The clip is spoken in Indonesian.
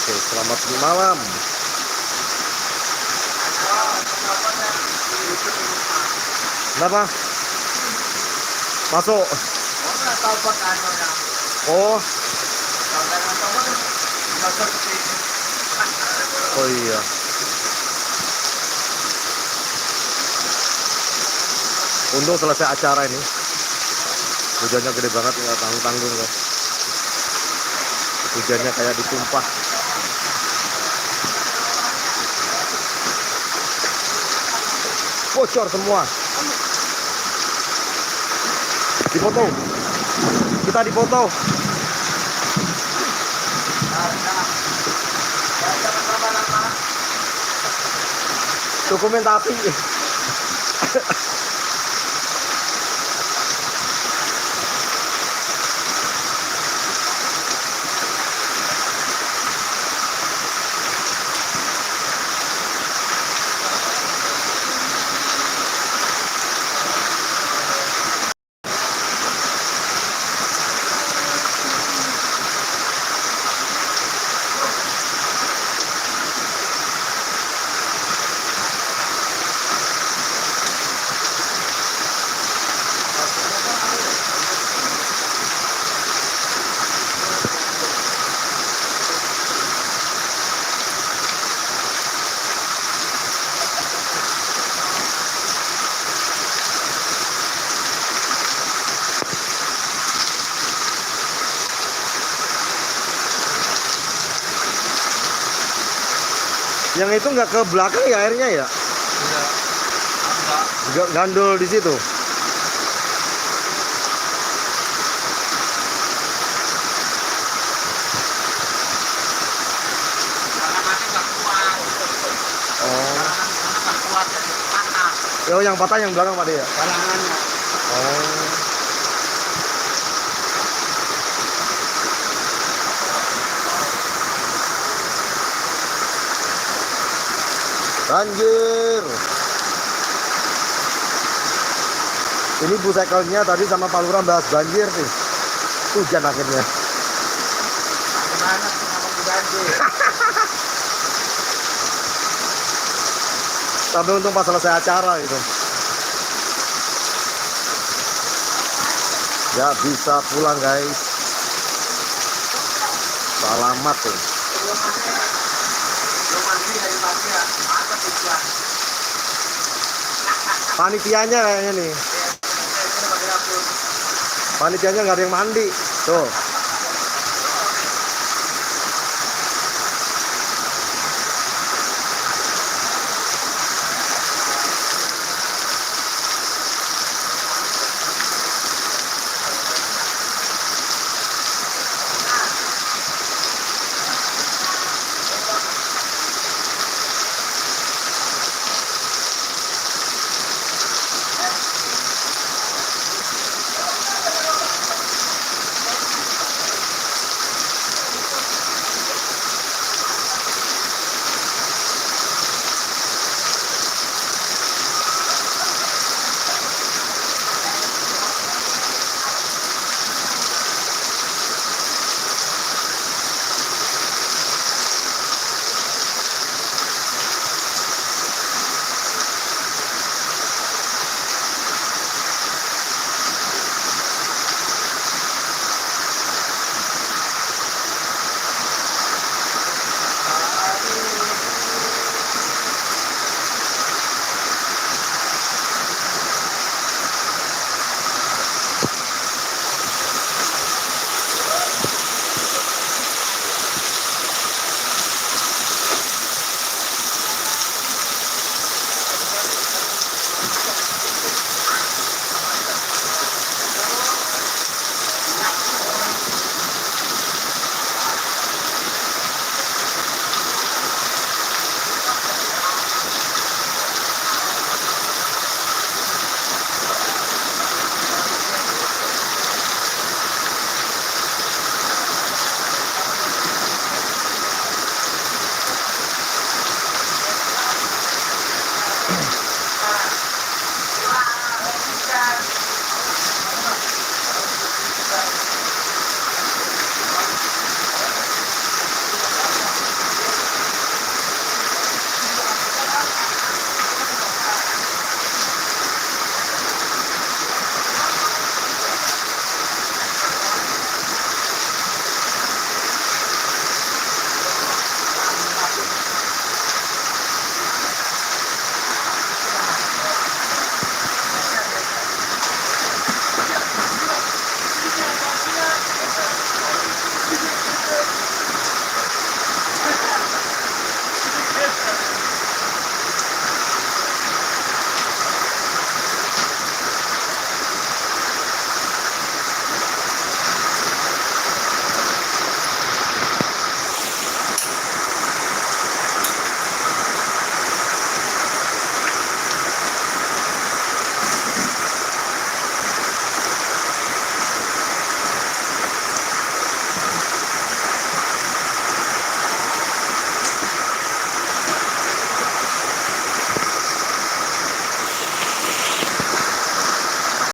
Oke, selamat malam. Kenapa? Masuk. Oh. Oh iya. Untung selesai acara ini. Hujannya gede banget, nggak tanggung-tanggung guys. Hujannya kayak ditumpah. Bocor semua. Dipoto. Kita dipoto. Dokumentasi. Yang itu nggak ke belakang ya airnya ya? Nggak gandul di situ. Oh, yang patah yang belakang Pak De ya? Balangannya. Oh. Banjir. Ini Bu Sekelnya tadi sama Pak Lurah bahas banjir nih. Hujan akhirnya. Gimana sih sama banjir? Tapi untung pas selesai acara itu. Ya bisa pulang guys. Selamat tuh. Panitianya kayaknya nih. Panitianya nggak ada yang mandi. Tuh.